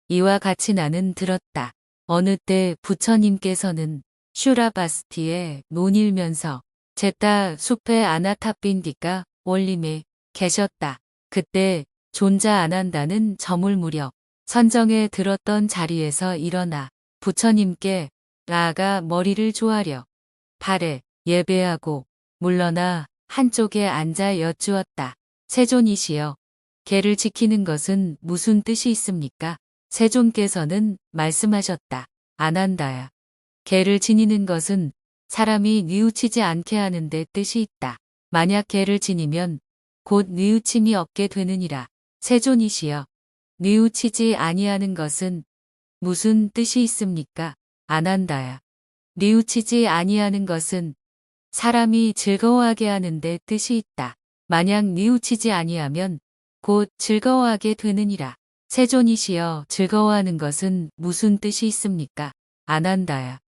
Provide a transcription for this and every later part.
이와 같이 나는 들었다. 어느 때 부처님께서는 슈라바스티에 논일면서 제따 숲의 아나타빈디가 원림에 계셨다. 그때 존자 안 한다는 저물 무렵 선정에 들었던 자리에서 일어나 부처님께 나아가 머리를 조아려 발에 예배하고 물러나 한쪽에 앉아 여쭈었다. 세존이시여, 계를 지키는 것은 무슨 뜻이 있습니까? 세존께서는 말씀하셨다. 안 한다야. 계를 지니는 것은 사람이 뉘우치지 않게 하는 데 뜻이 있다. 만약 계를 지니면 곧 뉘우침이 없게 되느니라. 세존이시여, 뉘우치지 아니하는 것은 무슨 뜻이 있습니까? 안 한다야. 뉘우치지 아니하는 것은 사람이 즐거워하게 하는 데 뜻이 있다. 만약 뉘우치지 아니하면 곧 즐거워하게 되느니라. 세존이시여, 즐거워하는 것은 무슨 뜻이 있습니까? 안 한다야.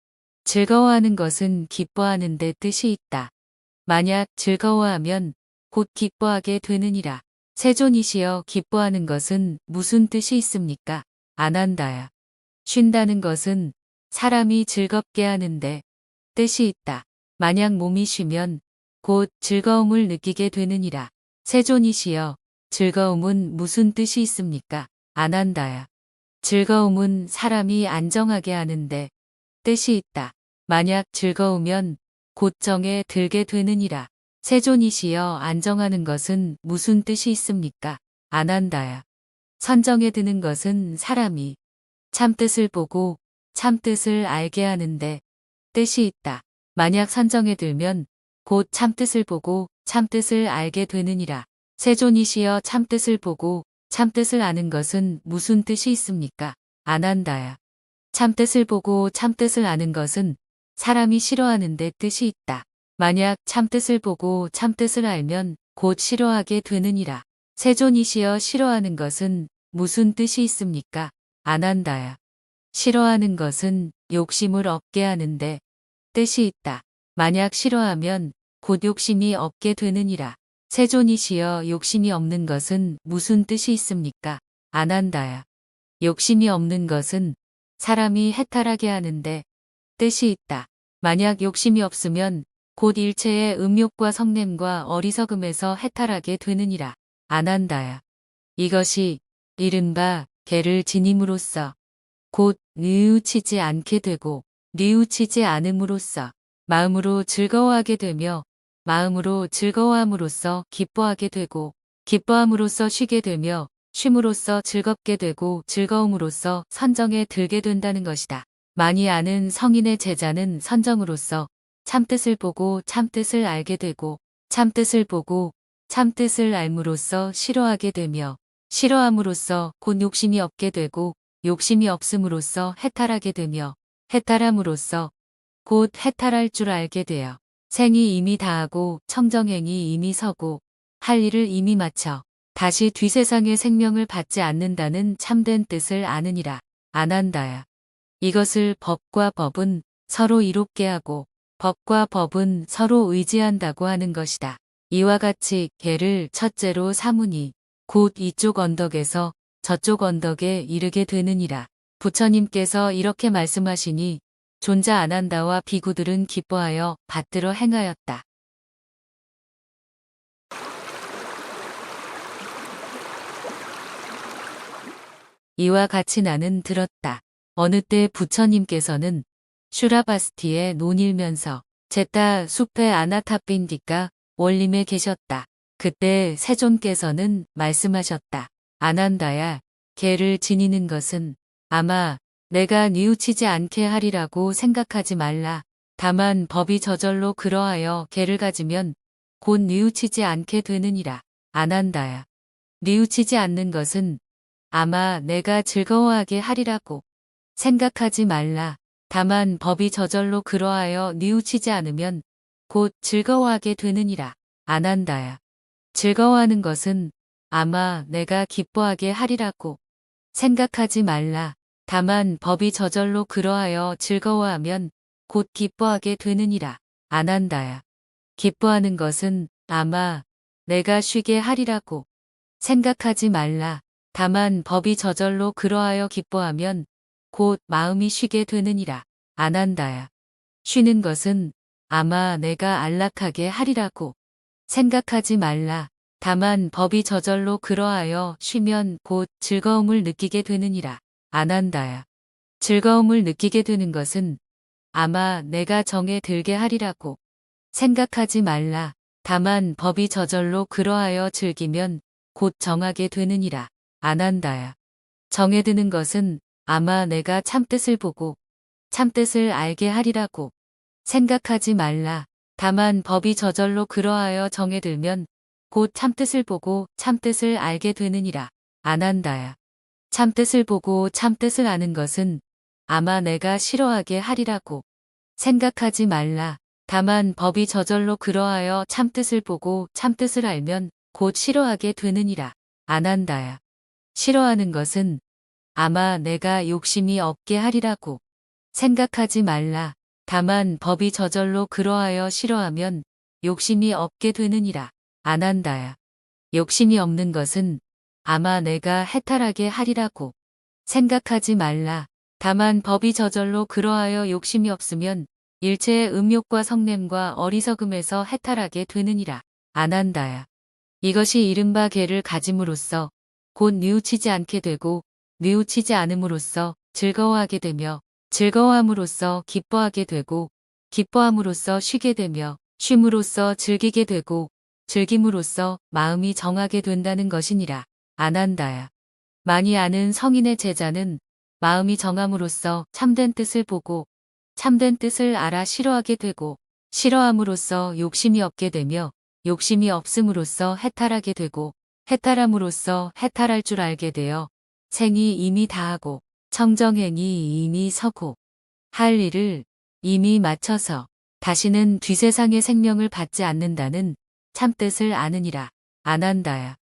즐거워하는 것은 기뻐하는 데 뜻이 있다. 만약 즐거워하면 곧 기뻐하게 되느니라. 세존이시여, 기뻐하는 것은 무슨 뜻이 있습니까? 안 한다야. 쉰다는 것은 사람이 즐겁게 하는데 뜻이 있다. 만약 몸이 쉬면 곧 즐거움을 느끼게 되느니라. 세존이시여, 즐거움은 무슨 뜻이 있습니까? 안 한다야. 즐거움은 사람이 안정하게 하는데 뜻이 있다. 만약 즐거우면 곧 정에 들게 되느니라. 세존이시여, 안정하는 것은 무슨 뜻이 있습니까? 안 한다야. 선정에 드는 것은 사람이 참뜻을 보고 참뜻을 알게 하는데 뜻이 있다. 만약 선정에 들면 곧 참뜻을 보고 참뜻을 알게 되느니라. 세존이시여, 참뜻을 보고 참뜻을 아는 것은 무슨 뜻이 있습니까? 안 한다야. 참뜻을 보고 참뜻을 아는 것은 사람이 싫어하는 데 뜻이 있다. 만약 참뜻을 보고 참뜻을 알면 곧 싫어하게 되느니라. 세존이시여, 싫어하는 것은 무슨 뜻이 있습니까? 안 한다야. 싫어하는 것은 욕심을 없게 하는데 뜻이 있다. 만약 싫어하면 곧 욕심이 없게 되느니라. 세존이시여, 욕심이 없는 것은 무슨 뜻이 있습니까? 안 한다야. 욕심이 없는 것은 사람이 해탈하게 하는데 뜻이 있다. 만약 욕심이 없으면 곧 일체의 음욕과 성냄과 어리석음에서 해탈하게 되느니라. 안 한다야. 이것이 이른바 계를 지님으로써 곧 뉘우치지 않게 되고 뉘우치지 않음으로써 마음으로 즐거워하게 되며 마음으로 즐거워함으로써 기뻐하게 되고 기뻐함으로써 쉬게 되며 쉼으로써 즐겁게 되고 즐거움으로써 선정에 들게 된다는 것이다. 많이 아는 성인의 제자는 선정으로써 참뜻을 보고 참뜻을 알게 되고 참뜻을 보고 참뜻을 알므로써 싫어하게 되며 싫어함으로써 곧 욕심이 없게 되고 욕심이 없음으로써 해탈하게 되며 해탈함으로써 곧 해탈할 줄 알게 되어 생이 이미 다하고 청정행이 이미 서고 할 일을 이미 마쳐 다시 뒤세상의 생명을 받지 않는다는 참된 뜻을 아느니라. 안 한다야. 이것을 법과 법은 서로 이롭게 하고 법과 법은 서로 의지한다고 하는 것이다. 이와 같이 계를 첫째로 삼으니 곧 이쪽 언덕에서 저쪽 언덕에 이르게 되느니라. 부처님께서 이렇게 말씀하시니 존자 안 한다와 비구들은 기뻐하여 받들어 행하였다. 이와 같이 나는 들었다. 어느 때 부처님께서는 슈라바스티에 논일면서 제따 숲의 아나타빈디가 원림에 계셨다. 그때 세존께서는 말씀하셨다. 안 한다야. 계를 지니는 것은 아마 내가 뉘우치지 않게 하리라고 생각하지 말라. 다만 법이 저절로 그러하여 계를 가지면 곧 뉘우치지 않게 되느니라. 안 한다야. 뉘우치지 않는 것은 아마 내가 즐거워하게 하리라고 생각하지 말라. 다만 법이 저절로 그러하여 뉘우치지 않으면 곧 즐거워하게 되느니라. 안 한다야. 즐거워하는 것은 아마 내가 기뻐하게 하리라고 생각하지 말라. 다만 법이 저절로 그러하여 즐거워하면 곧 기뻐하게 되느니라. 안 한다야. 기뻐하는 것은 아마 내가 쉬게 하리라고 생각하지 말라. 다만 법이 저절로 그러하여 기뻐하면 곧 마음이 쉬게 되느니라. 안한다야. 쉬는 것은 아마 내가 안락하게 하리라고 생각하지 말라. 다만 법이 저절로 그러하여 쉬면 곧 즐거움을 느끼게 되느니라. 안한다야. 즐거움을 느끼게 되는 것은 아마 내가 정에 들게 하리라고 생각하지 말라. 다만 법이 저절로 그러하여 즐기면 곧 정하게 되느니라. 안한다야. 정에 드는 것은 아마 내가 참뜻을 보고 참뜻을 알게 하리라고 생각하지 말라. 다만 법이 저절로 그러하여 정에 들면 곧 참뜻을 보고 참뜻을 알게 되느니라. 안한다야. 참뜻을 보고 참뜻을 아는 것은 아마 내가 싫어하게 하리라고 생각하지 말라. 다만 법이 저절로 그러하여 참뜻을 보고 참뜻을 알면 곧 싫어하게 되느니라. 안한다야. 싫어하는 것은 아마 내가 욕심이 없게 하리라고 생각하지 말라. 다만 법이 저절로 그러하여 싫어하면 욕심이 없게 되느니라. 안한다야. 욕심이 없는 것은 아마 내가 해탈하게 하리라고 생각하지 말라. 다만 법이 저절로 그러하여 욕심이 없으면 일체의 음욕과 성냄과 어리석음에서 해탈하게 되느니라. 안한다야. 이것이 이른바 개를 가짐으로써 곧 뉘우치지 않게 되고 뉘우치지 않음으로써 즐거워하게 되며 즐거워함으로써 기뻐하게 되고 기뻐함으로써 쉬게 되며 쉼으로써 즐기게 되고 즐김으로써 마음이 정하게 된다는 것이니라. 안한다야. 많이 아는 성인의 제자는 마음이 정함으로써 참된 뜻을 보고 참된 뜻을 알아 싫어하게 되고 싫어함으로써 욕심이 없게 되며 욕심이 없음으로써 해탈하게 되고 해탈함으로써 해탈할 줄 알게 되어 생이 이미 다하고 청정행이 이미 서고 할 일을 이미 마쳐서 다시는 뒤세상의 생명을 받지 않는다는 참뜻을 아느니라. 안한다야.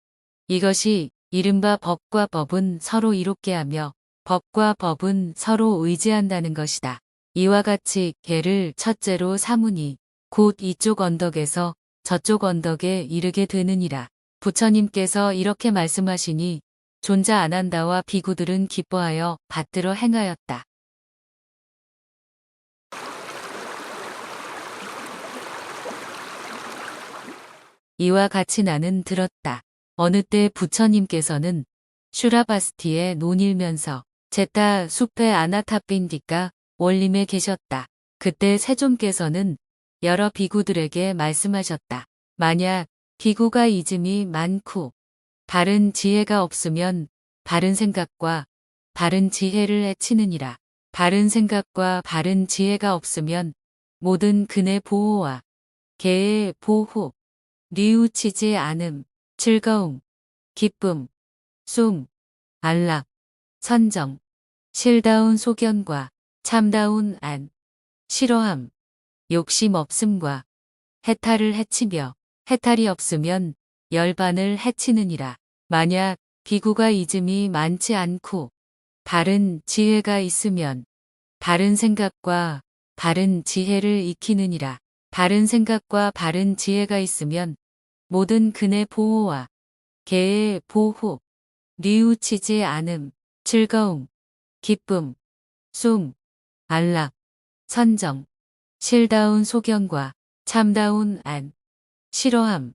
이것이 이른바 법과 법은 서로 이롭게 하며 법과 법은 서로 의지한다는 것이다. 이와 같이 개를 첫째로 삼으니 곧 이쪽 언덕에서 저쪽 언덕에 이르게 되느니라. 부처님께서 이렇게 말씀하시니 존자 안한다와 비구들은 기뻐하여 받들어 행하였다. 이와 같이 나는 들었다. 어느 때 부처님께서는 슈라바스티에 논일면서 제타 숲의 아나타핀디카 원림에 계셨다. 그때 세존께서는 여러 비구들에게 말씀하셨다. 만약 비구가 이즘이 많고 바른 지혜가 없으면 바른 생각과 바른 지혜를 해치느니라. 바른 생각과 바른 지혜가 없으면 모든 근의 보호와 개의 보호, 뉘우치지 않음, 즐거움, 기쁨, 숨, 안락, 선정, 실다운 소견과 참다운 안, 싫어함, 욕심 없음과 해탈을 해치며 해탈이 없으면 열반을 해치느니라. 만약 비구가 이즘이 많지 않고 바른 지혜가 있으면 바른 생각과 바른 지혜를 익히느니라. 바른 생각과 바른 지혜가 있으면 모든 근의 보호와 개의 보호, 뉘우치지 않음, 즐거움, 기쁨, 숨, 안락, 선정, 실다운 소견과 참다운 안, 싫어함,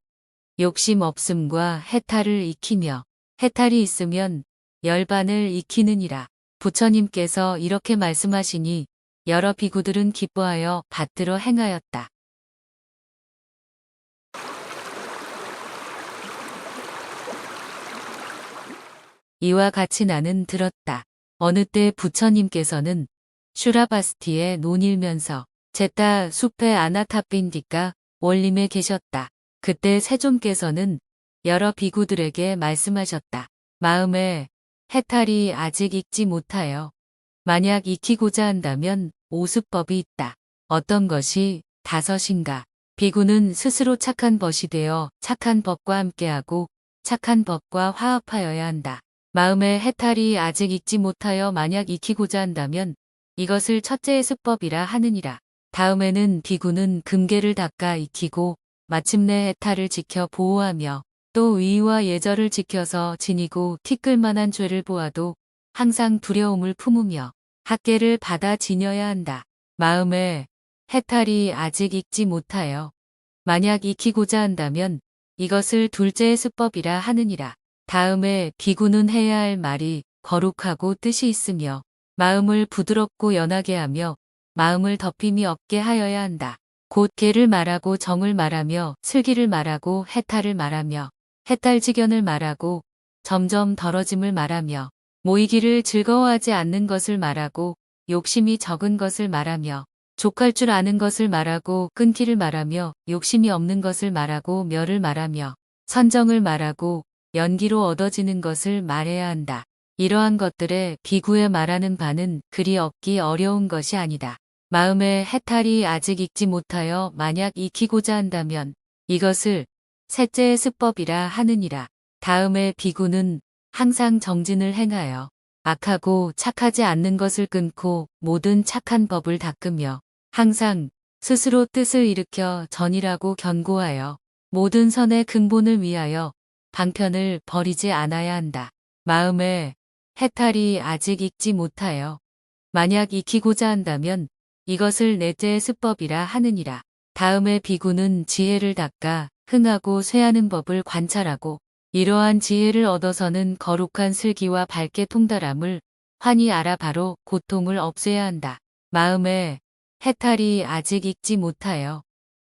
욕심 없음과 해탈을 익히며 해탈이 있으면 열반을 익히느니라. 부처님께서 이렇게 말씀하시니 여러 비구들은 기뻐하여 받들어 행하였다. 이와 같이 나는 들었다. 어느 때 부처님께서는 슈라바스티에 논일면서 제타 숲의 아나타핀디카 원림에 계셨다. 그때 세존께서는 여러 비구들에게 말씀하셨다. 마음에 해탈이 아직 익지 못하여 만약 익히고자 한다면 오수법이 있다. 어떤 것이 다섯인가? 비구는 스스로 착한 벗이 되어 착한 법과 함께하고 착한 법과 화합하여야 한다. 마음의 해탈이 아직 익지 못하여 만약 익히고자 한다면 이것을 첫째의 수법이라 하느니라. 다음에는 비구는 금괴를 닦아 익히고 마침내 해탈을 지켜 보호하며 또 의와 예절을 지켜서 지니고 티끌 만한 죄를 보아도 항상 두려움을 품으며 학계를 받아 지녀야 한다. 마음에 해탈이 아직 익지 못하여 만약 익히고자 한다면 이것을 둘째의 수법이라 하느니라. 다음에 비구는 해야 할 말이 거룩하고 뜻이 있으며 마음을 부드럽고 연하게 하며 마음을 덮임이 없게 하여야 한다. 곧 계를 말하고 정을 말하며 슬기를 말하고 해탈을 말하며 해탈지견을 말하고 점점 덜어짐을 말하며 모이기를 즐거워하지 않는 것을 말하고 욕심이 적은 것을 말하며 족할 줄 아는 것을 말하고 끊기를 말하며 욕심이 없는 것을 말하고 멸을 말하며 선정을 말하고 연기로 얻어지는 것을 말해야 한다. 이러한 것들에 비구에 말하는 바는 그리 얻기 어려운 것이 아니다. 마음의 해탈이 아직 익지 못하여 만약 익히고자 한다면 이것을 셋째의 수법이라 하느니라. 다음에 비구는 항상 정진을 행하여 악하고 착하지 않는 것을 끊고 모든 착한 법을 닦으며 항상 스스로 뜻을 일으켜 전이라고 견고하여 모든 선의 근본을 위하여 방편을 버리지 않아야 한다. 마음의 해탈이 아직 익지 못하여 만약 익히고자 한다면 이것을 넷째의 수법이라 하느니라. 다음에 비구는 지혜를 닦아 흥하고 쇠하는 법을 관찰하고 이러한 지혜를 얻어서는 거룩한 슬기와 밝게 통달함을 환히 알아 바로 고통을 없애야 한다. 마음의 해탈이 아직 익지 못하여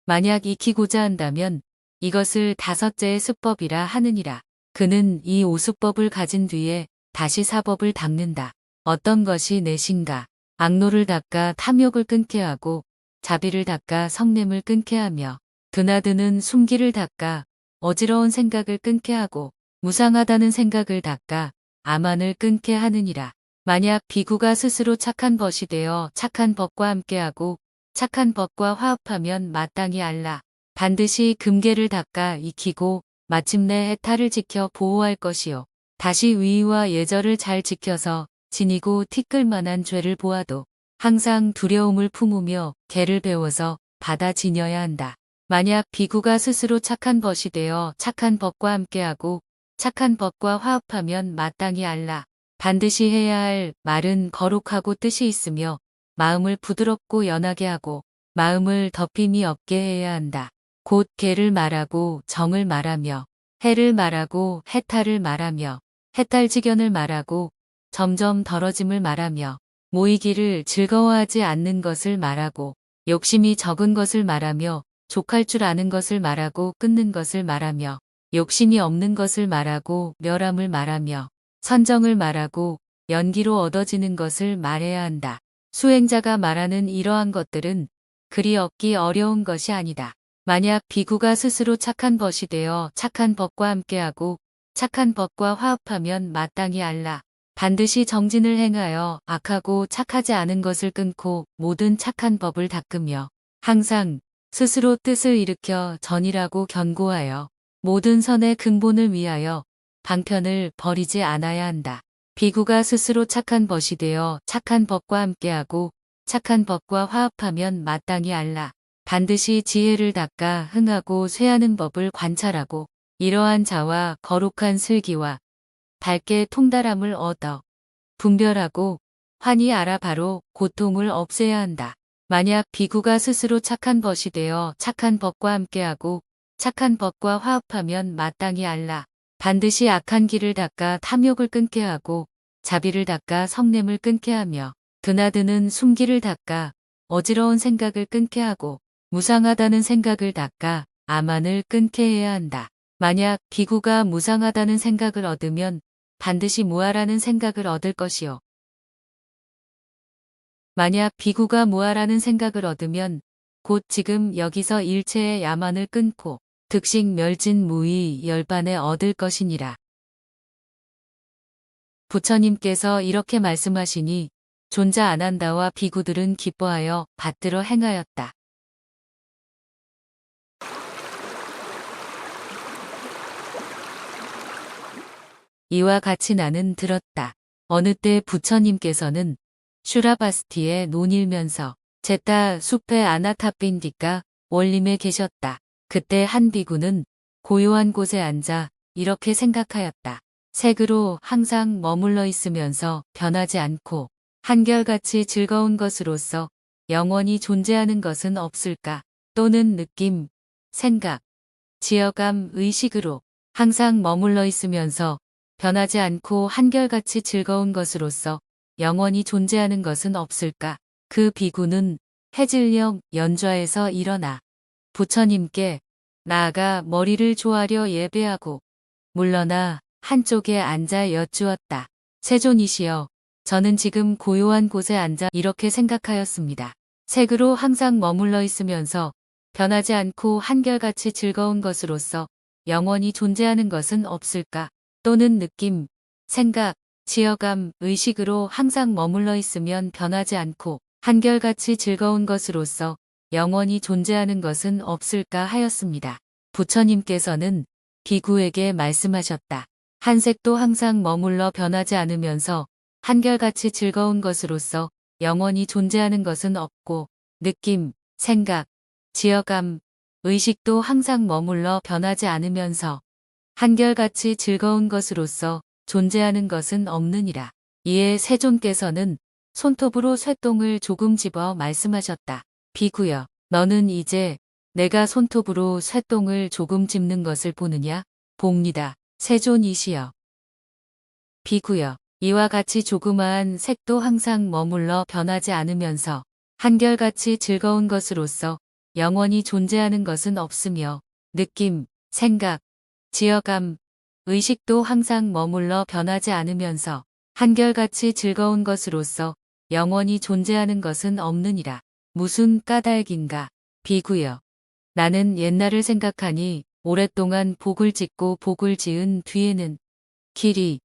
만약 익히고자 한다면 이것을 다섯째의 수법이라 하느니라. 그는 이 오수법을 가진 뒤에 다시 사법을 닦는다. 어떤 것이 넷인가? 악노를 닦아 탐욕을 끊게 하고 자비를 닦아 성냄을 끊게 하며 드나드는 숨기를 닦아 어지러운 생각을 끊게 하고 무상하다는 생각을 닦아 아만을 끊게 하느니라. 만약 비구가 스스로 착한 벗이 되어 착한 법과 함께하고 착한 법과 화합하면 마땅히 알라. 반드시 금계를 닦아 익히고 마침내 해탈을 지켜 보호할 것이요. 다시 위와 예절을 잘 지켜서 지니고 티끌 만한 죄를 보아도 항상 두려움을 품으며 계를 배워서 받아 지녀야 한다. 만약 비구가 스스로 착한 벗이 되어 착한 법과 함께하고 착한 법과 화합하면 마땅히 알라. 반드시 해야 할 말은 거룩하고 뜻이 있으며 마음을 부드럽고 연하게 하고 마음을 덮임이 없게 해야 한다. 곧 계를 말하고 정을 말하며 해를 말하고 해탈을 말하며 해탈지견을 말하고 점점 덜어짐을 말하며 모이기를 즐거워하지 않는 것을 말하고 욕심이 적은 것을 말하며 족할 줄 아는 것을 말하고 끊는 것을 말하며 욕심이 없는 것을 말하고 멸함을 말하며 선정을 말하고 연기로 얻어지는 것을 말해야 한다. 수행자가 말하는 이러한 것들은 그리 얻기 어려운 것이 아니다. 만약 비구가 스스로 착한 벗이 되어 착한 법과 함께하고 착한 법과 화합하면 마땅히 알라. 반드시 정진을 행하여 악하고 착하지 않은 것을 끊고 모든 착한 법을 닦으며 항상 스스로 뜻을 일으켜 전이라고 견고하여 모든 선의 근본을 위하여 방편을 버리지 않아야 한다. 비구가 스스로 착한 벗이 되어 착한 법과 함께하고 착한 법과 화합하면 마땅히 알라. 반드시 지혜를 닦아 흥하고 쇠하는 법을 관찰하고 이러한 자와 거룩한 슬기와 밝게 통달함을 얻어 분별하고 환히 알아 바로 고통을 없애야 한다. 만약 비구가 스스로 착한 벗이 되어 착한 법과 함께하고 착한 법과 화합하면 마땅히 알라. 반드시 악한 길을 닦아 탐욕을 끊게 하고 자비를 닦아 성냄을 끊게 하며 드나드는 숨기를 닦아 어지러운 생각을 끊게 하고 무상하다는 생각을 닦아 아만을 끊게 해야 한다. 만약 비구가 무상하다는 생각을 얻으면 반드시 무아라는 생각을 얻을 것이요. 만약 비구가 무아라는 생각을 얻으면 곧 지금 여기서 일체의 야만을 끊고 득식 멸진 무의 열반에 얻을 것이니라. 부처님께서 이렇게 말씀하시니 존자 아난다와 비구들은 기뻐하여 받들어 행하였다. 이와 같이 나는 들었다. 어느 때 부처님께서는 슈라바스티에 논일면서 제타 숲의 아나타핀디카 원림에 계셨다. 그때 한 비구는 고요한 곳에 앉아 이렇게 생각하였다. 색으로 항상 머물러 있으면서 변하지 않고 한결같이 즐거운 것으로서 영원히 존재하는 것은 없을까? 또는 느낌, 생각, 지어감, 의식으로 항상 머물러 있으면서 변하지 않고 한결같이 즐거운 것으로서 영원히 존재하는 것은 없을까? 그 비구는 해질녘 연좌에서 일어나 부처님께 나아가 머리를 조아려 예배하고 물러나 한쪽에 앉아 여쭈었다. 세존이시여, 저는 지금 고요한 곳에 앉아 이렇게 생각하였습니다. 색으로 항상 머물러 있으면서 변하지 않고 한결같이 즐거운 것으로서 영원히 존재하는 것은 없을까? 또는 느낌, 생각, 지어감, 의식으로 항상 머물러 있으면 변하지 않고 한결같이 즐거운 것으로서 영원히 존재하는 것은 없을까 하였습니다. 부처님께서는 비구에게 말씀하셨다. 한색도 항상 머물러 변하지 않으면서 한결같이 즐거운 것으로서 영원히 존재하는 것은 없고 느낌, 생각, 지어감, 의식도 항상 머물러 변하지 않으면서 한결같이 즐거운 것으로서 존재하는 것은 없느니라. 이에 세존께서는 손톱으로 쇠똥을 조금 집어 말씀하셨다. 비구여, 너는 이제 내가 손톱으로 쇠똥을 조금 집는 것을 보느냐? 봅니다. 세존이시여. 비구여, 이와 같이 조그마한 색도 항상 머물러 변하지 않으면서 한결같이 즐거운 것으로서 영원히 존재하는 것은 없으며 느낌, 생각, 지어감, 의식도 항상 머물러 변하지 않으면서 한결같이 즐거운 것으로서 영원히 존재하는 것은 없느니라. 무슨 까닭인가? 비구여, 나는 옛날을 생각하니 오랫동안 복을 짓고 복을 지은 뒤에는 길이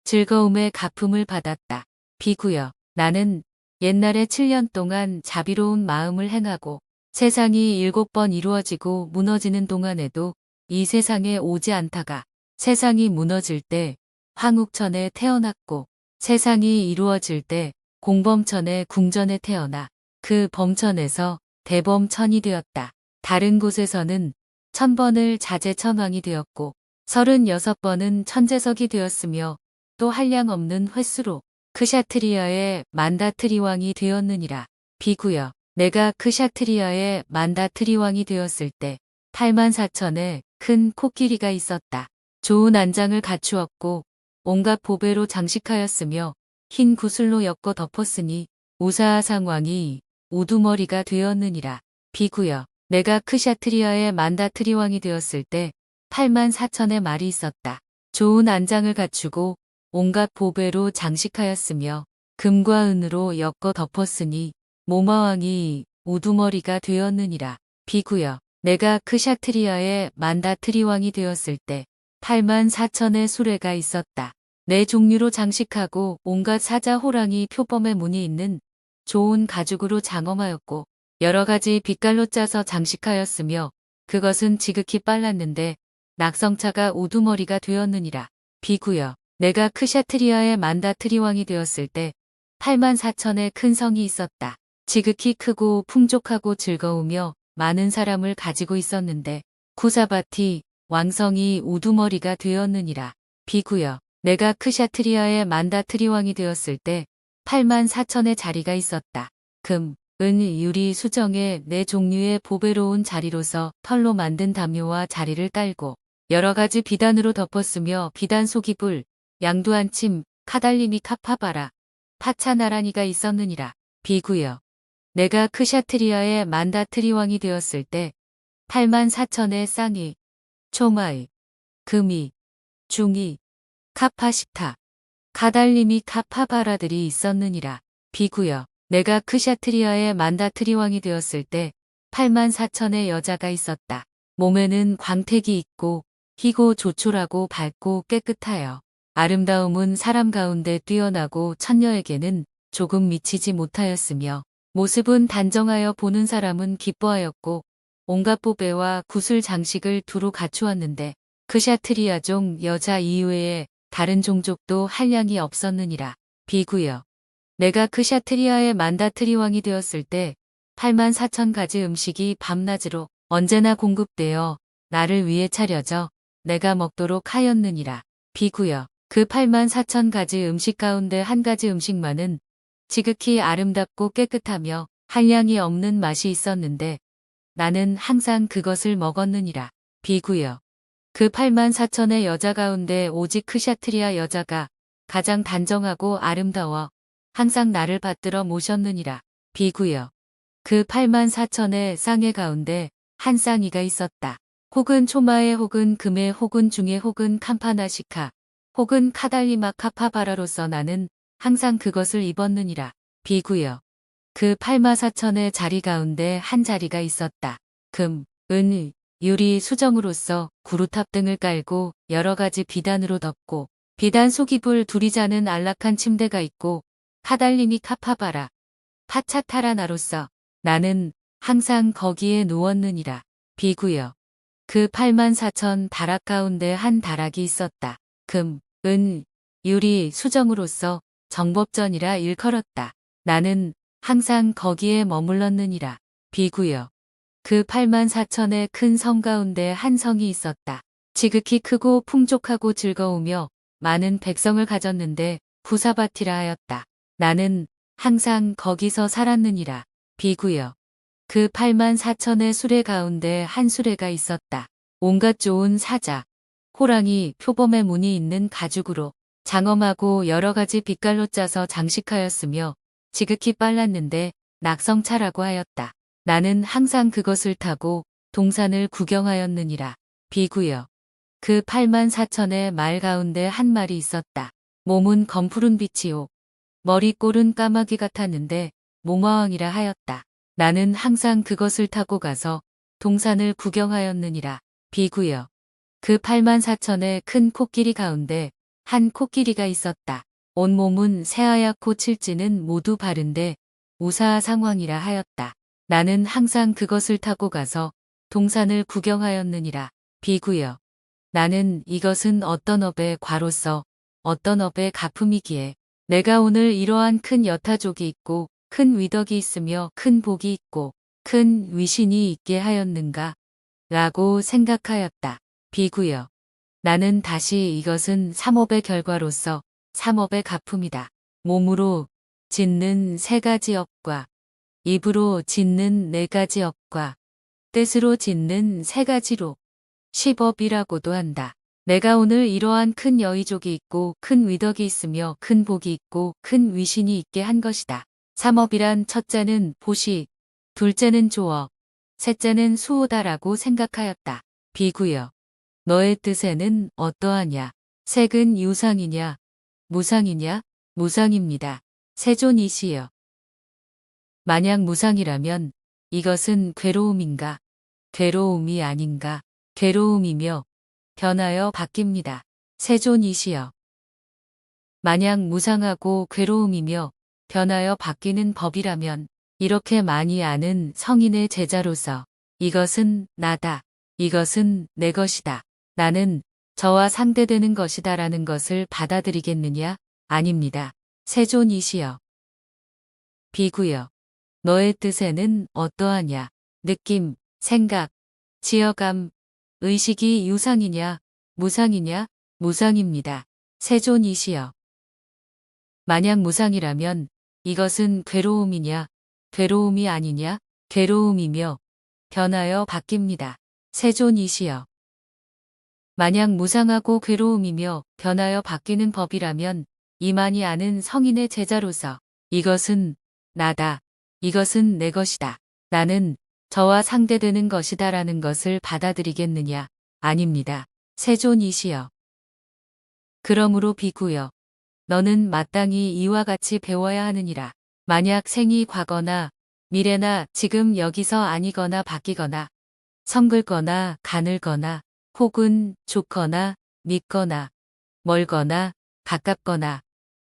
즐거움의 갚음을 받았다. 비구여, 나는 옛날에 7년 동안 자비로운 마음을 행하고 세상이 7번 이루어지고 무너지는 동안에도 이 세상에 오지 않다가 세상이 무너질 때 황욱천에 태어났고 세상이 이루어질 때 공범천의 궁전에 태어나 그 범천에서 대범천이 되었다. 다른 곳에서는 1000번을 자제천왕이 되었고 36번은 천재석이 되었으며 또 한량없는 횟수로 크샤트리아의 만다트리왕이 되었느니라. 비구여, 내가 크샤트리아의 만다트리왕이 되었을 때 84,000의 큰 코끼리가 있었다. 좋은 안장을 갖추었고 온갖 보배로 장식하였으며 흰 구슬로 엮어 덮었으니 우사하상왕이 우두머리가 되었느니라. 비구여, 내가 크샤트리아의 만다트리왕이 되었을 때 84,000의 말이 있었다. 좋은 안장을 갖추고 온갖 보배로 장식하였으며 금과 은으로 엮어 덮었으니 모마왕이 우두머리가 되었느니라. 비구여, 내가 크샤트리아의 만다트리왕이 되었을 때 84,000의 수레가 있었다. 네 종류로 장식하고 온갖 사자 호랑이 표범의 문이 있는 좋은 가죽으로 장엄하였고 여러 가지 빛깔로 짜서 장식하였으며 그것은 지극히 빨랐는데 낙성차가 우두머리가 되었느니라. 비구여, 내가 크샤트리아의 만다트리왕이 되었을 때 84,000의 큰 성이 있었다. 지극히 크고 풍족하고 즐거우며 많은 사람을 가지고 있었는데 쿠사바티 왕성이 우두머리가 되었느니라. 비구여, 내가 크샤트리아의 만다트리왕이 되었을 때 84,000의 자리가 있었다. 금, 은, 유리, 수정의 네 종류의 보배로운 자리로서 털로 만든 담요와 자리를 깔고 여러 가지 비단으로 덮었으며 비단 속이 불, 양두안침, 카달리미 카파바라, 파차나라니가 있었느니라. 비구여, 내가 크샤트리아의 만다트리왕이 되었을 때 84,000의 쌍이, 초마이, 금이, 중이, 카파시타, 카달리미 카파바라들이 있었느니라. 비구여, 내가 크샤트리아의 만다트리왕이 되었을 때 84,000의 여자가 있었다. 몸에는 광택이 있고 희고 조촐하고 밝고 깨끗하여 아름다움은 사람 가운데 뛰어나고 천녀에게는 조금 미치지 못하였으며 모습은 단정하여 보는 사람은 기뻐하였고 온갖 보배와 구슬 장식을 두루 갖추었는데 크샤트리아종 여자 이외에 다른 종족도 한량이 없었느니라. 비구여, 내가 크샤트리아의 만다트리왕이 되었을 때 84,000가지 음식이 밤낮으로 언제나 공급되어 나를 위해 차려져 내가 먹도록 하였느니라. 비구여. 그 84,000가지 음식 가운데 한 가지 음식만은 지극히 아름답고 깨끗하며 한량이 없는 맛이 있었는데 나는 항상 그것을 먹었느니라. 비구여. 그 84,000의 여자 가운데 오직 크샤트리아 여자가 가장 단정하고 아름다워 항상 나를 받들어 모셨느니라. 비구여. 그 84,000의 쌍의 가운데 한 쌍이가 있었다. 혹은 초마에 혹은 금에 혹은 중에 혹은 캄파나시카 혹은 카달리마 카파바라로서 나는 항상 그것을 입었느니라. 비구여. 그 84,000의 자리 가운데 한 자리가 있었다. 금, 은, 유리 수정으로서 구루탑 등을 깔고 여러 가지 비단으로 덮고 비단 속이불 둘이 자는 안락한 침대가 있고 카달리미 카파바라 파차타라나로서 나는 항상 거기에 누웠느니라. 비구여. 그 84,000 다락 가운데 한 다락이 있었다. 금, 은, 유리 수정으로서 정법전이라 일컬었다. 나는 항상 거기에 머물렀느니라. 비구여. 그 84,000의 큰 성 가운데 한 성이 있었다. 지극히 크고 풍족하고 즐거우며 많은 백성을 가졌는데 부사바티라 하였다. 나는 항상 거기서 살았느니라. 비구여. 그 84,000의 수레 가운데 한 수레가 있었다. 온갖 좋은 사자, 호랑이, 표범의 무늬 있는 가죽으로 장엄하고 여러 가지 빛깔로 짜서 장식하였으며 지극히 빨랐는데 낙성차라고 하였다. 나는 항상 그것을 타고 동산을 구경하였느니라. 비구여. 그 84,000의 말 가운데 한 말이 있었다. 몸은 검푸른 빛이요. 머리 꼴은 까마귀 같았는데 모마왕이라 하였다. 나는 항상 그것을 타고 가서 동산을 구경하였느니라. 비구여. 그 84,000의 큰 코끼리 가운데 한 코끼리가 있었다. 온몸은 새하얗고 칠지는 모두 바른데 우사하 상황이라 하였다. 나는 항상 그것을 타고 가서 동산을 구경하였느니라. 비구여. 나는 이것은 어떤 업의 과로서 어떤 업의 가품이기에 내가 오늘 이러한 큰 여타족이 있고 큰 위덕이 있으며 큰 복이 있고 큰 위신이 있게 하였는가 라고 생각하였다. 비구여. 나는 다시 이것은 삼업의 결과로서 삼업의 가품이다. 몸으로 짓는 세 가지 업과 입으로 짓는 네 가지 업과 뜻으로 짓는 세 가지로 10업이라고도 한다. 내가 오늘 이러한 큰 여의족이 있고 큰 위덕이 있으며 큰 복이 있고 큰 위신이 있게 한 것이다. 삼업이란 첫째는 보시, 둘째는 조업, 셋째는 수호다라고 생각하였다. 비구여. 너의 뜻에는 어떠하냐? 색은 유상이냐? 무상이냐? 무상입니다. 세존이시여. 만약 무상이라면 이것은 괴로움인가? 괴로움이 아닌가? 괴로움이며 변하여 바뀝니다. 세존이시여. 만약 무상하고 괴로움이며 변하여 바뀌는 법이라면 이렇게 많이 아는 성인의 제자로서 이것은 나다. 이것은 내 것이다. 나는 저와 상대되는 것이다 라는 것을 받아들이겠느냐? 아닙니다. 세존이시여. 비구여. 너의 뜻에는 어떠하냐? 느낌, 생각, 지어감, 의식이 유상이냐? 무상이냐? 무상입니다. 세존이시여. 만약 무상이라면 이것은 괴로움이냐? 괴로움이 아니냐? 괴로움이며 변하여 바뀝니다. 세존이시여. 만약 무상하고 괴로움이며 변하여 바뀌는 법이라면 이만이 아는 성인의 제자로서 이것은 나다. 이것은 내 것이다. 나는 저와 상대되는 것이다 라는 것을 받아들이겠느냐? 아닙니다. 세존이시여. 그러므로 비구여. 너는 마땅히 이와 같이 배워야 하느니라. 만약 생이 과거나 미래나 지금 여기서 아니거나 바뀌거나 성글거나 가늘거나 혹은 좋거나 밉거나 멀거나 가깝거나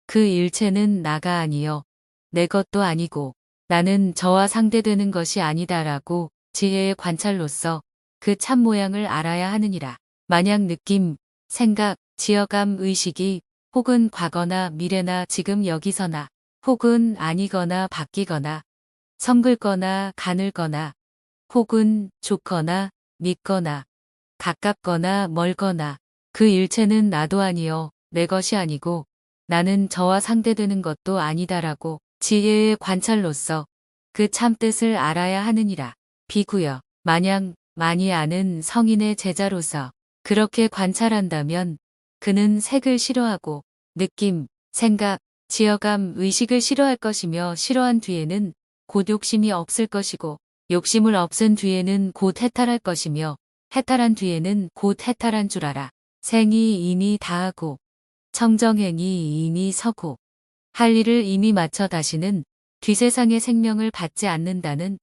그 일체는 나가 아니요 내 것도 아니고 나는 저와 상대되는 것이 아니다라고 지혜의 관찰로서 그 참 모양을 알아야 하느니라. 만약 느낌, 생각, 지어감, 의식이 혹은 과거나 미래나 지금 여기서나 혹은 아니거나 바뀌거나 성글거나 가늘거나 혹은 좋거나 밉거나 가깝거나 멀거나 그 일체는 나도 아니요 내 것이 아니고 나는 저와 상대되는 것도 아니다라고 지혜의 관찰로서 그 참뜻을 알아야 하느니라. 비구여. 마냥 많이 아는 성인의 제자로서 그렇게 관찰한다면 그는 색을 싫어하고 느낌, 생각, 지어감, 의식을 싫어할 것이며 싫어한 뒤에는 곧 욕심이 없을 것이고 욕심을 없앤 뒤에는 곧 해탈할 것이며 해탈한 뒤에는 곧 해탈한 줄 알아. 생이 이미 다하고 청정행이 이미 서고 할 일을 이미 마쳐 다시는 뒤세상의 생명을 받지 않는다는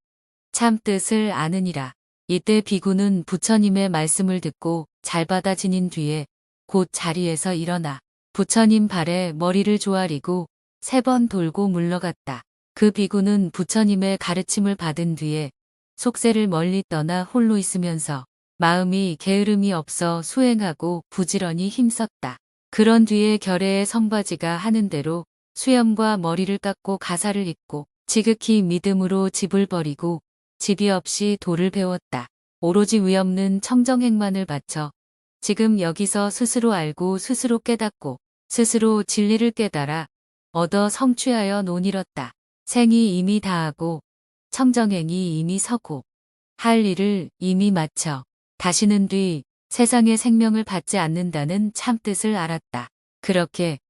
참 뜻을 아느니라. 이때 비구는 부처님의 말씀을 듣고 잘 받아 지닌 뒤에 곧 자리에서 일어나 부처님 발에 머리를 조아리고 3번 돌고 물러갔다. 그 비구는 부처님의 가르침을 받은 뒤에 속세를 멀리 떠나 홀로 있으면서 마음이 게으름이 없어 수행하고 부지런히 힘썼다. 그런 뒤에 결의의 성바지가 하는 대로 수염과 머리를 깎고 가사를 입고 지극히 믿음으로 집을 버리고 집이 없이 도를 배웠다. 오로지 위없는 청정행만을 바쳐 지금 여기서 스스로 알고 스스로 깨닫고 스스로 진리를 깨달아 얻어 성취하여 논이뤘다. 생이 이미 다하고 청정행이 이미 서고 할 일을 이미 마쳐 다시는 뒤 세상의 생명을 받지 않는다는 참뜻을 알았다. 그렇게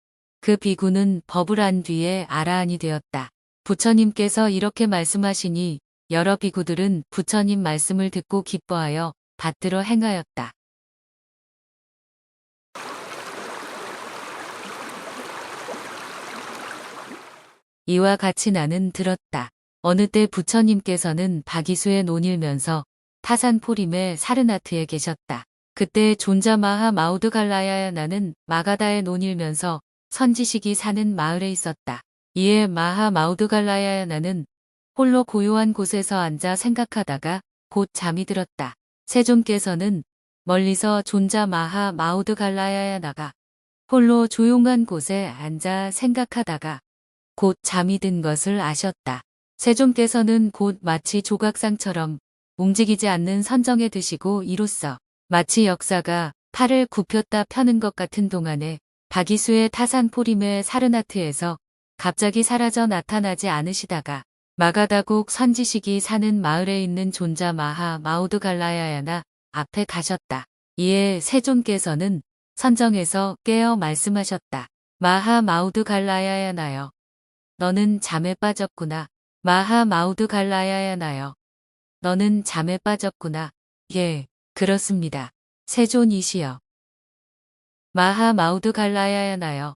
그 비구는 법을 안 뒤에 아라한이 되었다. 부처님께서 이렇게 말씀하시니 여러 비구들은 부처님 말씀을 듣고 기뻐하여 받들어 행하였다. 이와 같이 나는 들었다. 어느 때 부처님께서는 바기수에 논일면서 타산포림의 사르나트에 계셨다. 그때 존자마하 마우드갈라야나는 마가다에 논일면서 선지식이 사는 마을에 있었다. 이에 마하 마우드갈라야나는 홀로 고요한 곳에서 앉아 생각하다가 곧 잠이 들었다. 세존께서는 멀리서 존자마하 마우드갈라야나가 홀로 조용한 곳에 앉아 생각하다가 곧 잠이 든 것을 아셨다. 세존께서는 곧 마치 조각상처럼 움직이지 않는 선정에 드시고 이로써 마치 역사가 팔을 굽혔다 펴는 것 같은 동안에 바기수의 타산포림의 사르나트에서 갑자기 사라져 나타나지 않으시다가 마가다국 선지식이 사는 마을에 있는 존자 마하 마우드갈라야나 앞에 가셨다. 이에 세존께서는 선정에서 깨어 말씀하셨다. 마하 마우드갈라야나여. 너는 잠에 빠졌구나. 마하 마우드갈라야나여. 너는 잠에 빠졌구나. 예, 그렇습니다. 세존이시여. 마하 마우드갈라야나여.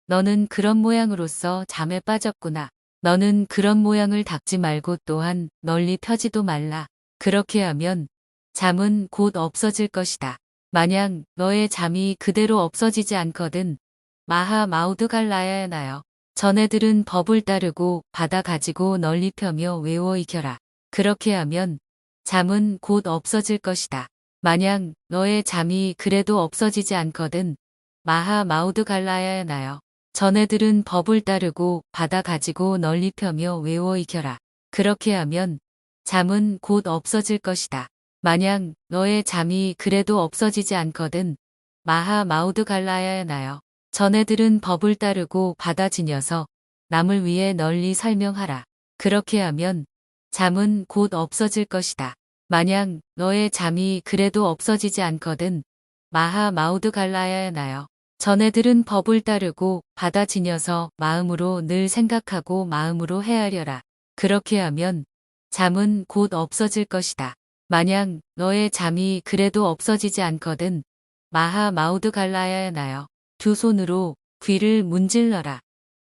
너는 그런 모양으로서 잠에 빠졌구나. 너는 그런 모양을 닦지 말고 또한 널리 펴지도 말라. 그렇게 하면 잠은 곧 없어질 것이다. 만약 너의 잠이 그대로 없어지지 않거든 마하 마우드갈라야나여. 전애들은 법을 따르고 받아 가지고 널리 펴며 외워 익혀라. 그렇게 하면 잠은 곧 없어질 것이다. 만약 너의 잠이 그래도 없어지지 않거든 마하 마우드갈라야나여. 전애들은 법을 따르고 받아 가지고 널리 펴며 외워 익혀라. 그렇게 하면 잠은 곧 없어질 것이다. 만약 너의 잠이 그래도 없어지지 않거든 마하 마우드갈라야나여. 전애들은 법을 따르고 받아 지녀서 남을 위해 널리 설명하라. 그렇게 하면 잠은 곧 없어질 것이다. 만약 너의 잠이 그래도 없어지지 않거든 마하 마우드갈라야나여. 전애들은 법을 따르고 받아 지녀서 마음으로 늘 생각하고 마음으로 헤아려라. 그렇게 하면 잠은 곧 없어질 것이다. 만약 너의 잠이 그래도 없어지지 않거든 마하 마우드갈라야나여. 두 손으로 귀를 문질러라.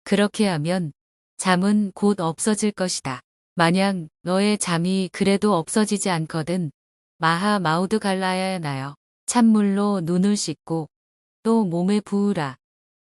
그렇게 하면 잠은 곧 없어질 것이다. 만약 너의 잠이 그래도 없어지지 않거든 마하 마우드갈라야나여. 찬물로 눈을 씻고 또 몸에 부으라.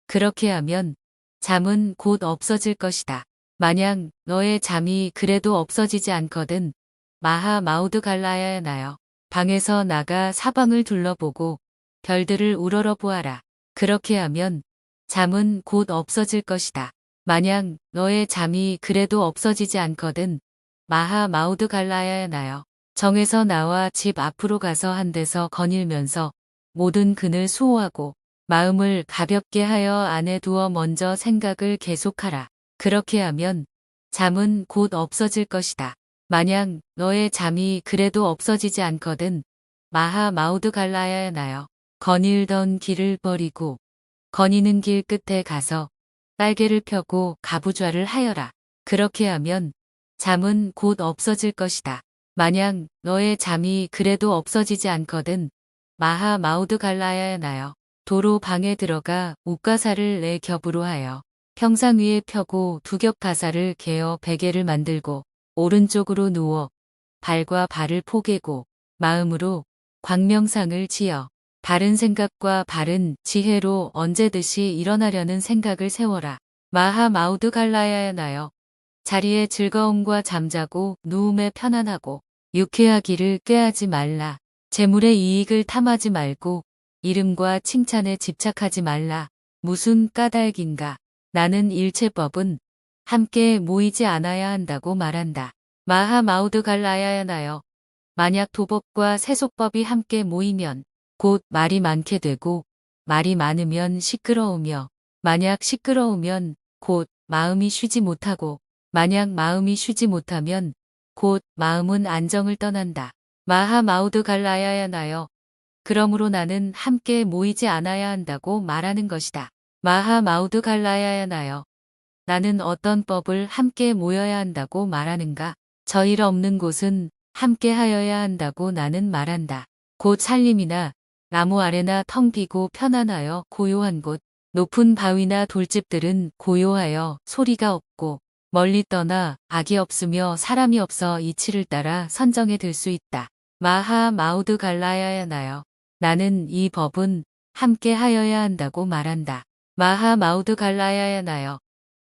그렇게 하면 잠은 곧 없어질 것이다. 만약 너의 잠이 그래도 없어지지 않거든 마하 마우드갈라야나여. 방에서 나가 사방을 둘러보고 별들을 우러러 보아라. 그렇게 하면 잠은 곧 없어질 것이다. 만약 너의 잠이 그래도 없어지지 않거든 마하 마우드갈라야나여. 정에서 나와 집 앞으로 가서 한 데서 거닐면서 모든 근을 수호하고 마음을 가볍게 하여 안에 두어 먼저 생각을 계속하라. 그렇게 하면 잠은 곧 없어질 것이다. 만약 너의 잠이 그래도 없어지지 않거든 마하 마우드 갈라야 나요. 거닐던 길을 버리고 거니는 길 끝에 가서 빨개를 펴고 가부좌를 하여라. 그렇게 하면 잠은 곧 없어질 것이다. 만약 너의 잠이 그래도 없어지지 않거든 마하 마우드 갈라야 나요. 도로 방에 들어가 웃가사를 내 겹으로 하여 평상 위에 펴고 두 겹 가사를 개어 베개를 만들고 오른쪽으로 누워 발과 발을 포개고 마음으로 광명상을 지어 바른 생각과 바른 지혜로 언제듯이 일어나려는 생각을 세워라. 마하 마우드 갈라야 나요. 자리의 즐거움과 잠자고 누움에 편안하고 유쾌하기를 꾀하지 말라. 재물의 이익을 탐하지 말고 이름과 칭찬에 집착하지 말라. 무슨 까닭인가. 나는 일체법은 함께 모이지 않아야 한다고 말한다. 마하 마우드 갈라야 나요. 만약 도법과 세속법이 함께 모이면 곧 말이 많게 되고 말이 많으면 시끄러우며 만약 시끄러우면 곧 마음이 쉬지 못하고 만약 마음이 쉬지 못하면 곧 마음은 안정을 떠난다. 마하 마우드 갈라야 나요. 그러므로 나는 함께 모이지 않아야 한다고 말하는 것이다. 마하 마우드 갈라야 나요. 나는 어떤 법을 함께 모여야 한다고 말하는가? 저 일 없는 곳은 함께 하여야 한다고 나는 말한다. 곧 산림이나 나무 아래나 텅 비고 편안하여 고요한 곳, 높은 바위나 돌집들은 고요하여 소리가 없고 멀리 떠나 악이 없으며 사람이 없어 이치를 따라 선정에 들 수 있다. 마하 마우드 갈라야 나요. 나는 이 법은 함께 하여야 한다고 말한다. 마하 마우드 갈라야 나요.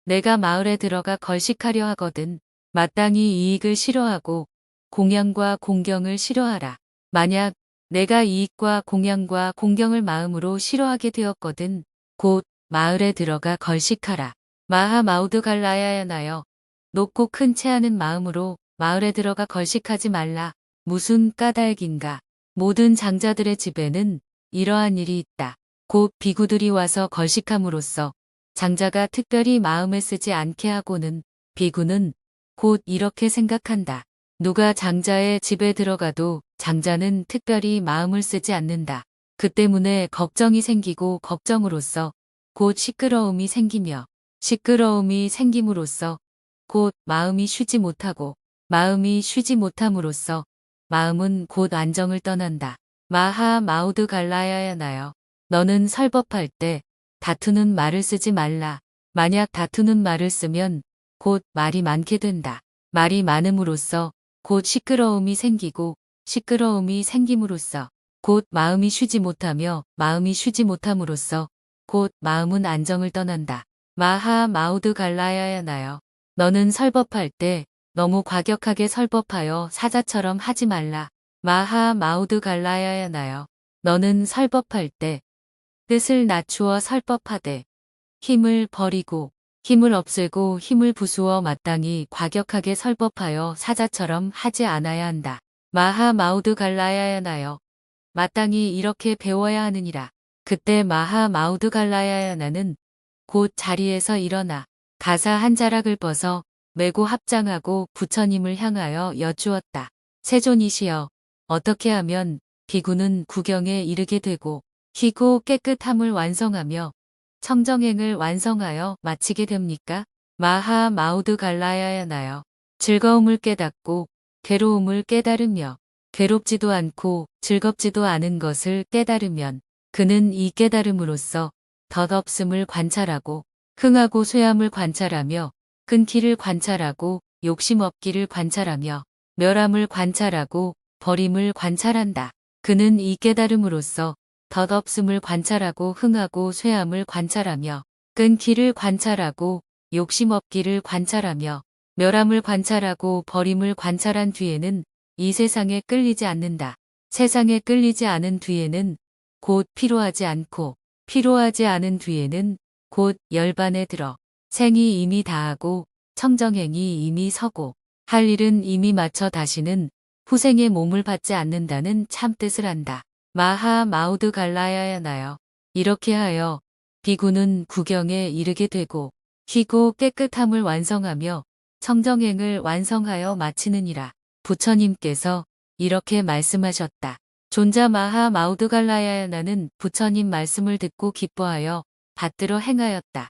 내가 마을에 들어가 걸식하려 하거든 마땅히 이익을 싫어하고 공양과 공경을 싫어하라. 만약 내가 이익과 공양과 공경을 마음으로 싫어하게 되었거든 곧 마을에 들어가 걸식하라. 마하 마우드 갈라야 나요. 높고 큰 체하는 마음으로 마을에 들어가 걸식하지 말라. 무슨 까닭인가. 모든 장자들의 집에는 이러한 일이 있다. 곧 비구들이 와서 걸식함으로써 장자가 특별히 마음에 쓰지 않게 하고는 비구는 곧 이렇게 생각한다. 누가 장자의 집에 들어가도 장자는 특별히 마음을 쓰지 않는다. 그 때문에 걱정이 생기고 걱정으로써 곧 시끄러움이 생기며 시끄러움이 생김으로써 곧 마음이 쉬지 못하고 마음이 쉬지 못함으로써 마음은 곧 안정을 떠난다. 마하 마우드 갈라야 나요. 너는 설법할 때 다투는 말을 쓰지 말라. 만약 다투는 말을 쓰면 곧 말이 많게 된다. 말이 많음으로써 곧 시끄러움이 생기고 시끄러움이 생김으로써 곧 마음이 쉬지 못하며 마음이 쉬지 못함으로써 곧 마음은 안정을 떠난다. 마하 마우드 갈라야 나요. 너는 설법할 때 너무 과격하게 설법하여 사자처럼 하지 말라. 마하 마우드 갈라야 나요. 너는 설법할 때 뜻을 낮추어 설법하되 힘을 버리고 힘을 없애고 힘을 부수어 마땅히 과격하게 설법하여 사자처럼 하지 않아야 한다. 마하 마우드 갈라야 나요. 마땅히 이렇게 배워야 하느니라. 그때 마하 마우드 갈라야 나는 곧 자리에서 일어나 가사 한 자락을 벗어 메고 합장하고 부처님을 향하여 여쭈었다. 세존이시여 어떻게 하면 비구는 구경에 이르게 되고 희고 깨끗함을 완성하며 청정행을 완성하여 마치게 됩니까? 마하 마우드 갈라야 나요. 즐거움을 깨닫고 괴로움을 깨달으며 괴롭지도 않고 즐겁지도 않은 것을 깨달으면 그는 이 깨달음으로써 덧없음을 관찰하고 흥하고 쇠함을 관찰하며 끊기를 관찰하고 욕심 없기를 관찰하며 멸함을 관찰하고 버림을 관찰한다. 그는 이 깨달음으로써 덧없음을 관찰하고 흥하고 쇠함을 관찰하며 끊기를 관찰하고 욕심 없기를 관찰하며 멸함을 관찰하고 버림을 관찰한 뒤에는 이 세상에 끌리지 않는다. 세상에 끌리지 않은 뒤에는 곧 피로하지 않고 피로하지 않은 뒤에는 곧 열반에 들어 생이 이미 다하고 청정행이 이미 서고 할 일은 이미 마쳐 다시는 후생의 몸을 받지 않는다는 참뜻을 한다. 마하 마우드 갈라야나요. 이렇게 하여 비구는 구경에 이르게 되고 쉬고 깨끗함을 완성하며 청정행을 완성하여 마치느니라. 부처님께서 이렇게 말씀하셨다. 존자 마하 마우드 갈라야나는 부처님 말씀을 듣고 기뻐하여 받들어 행하였다.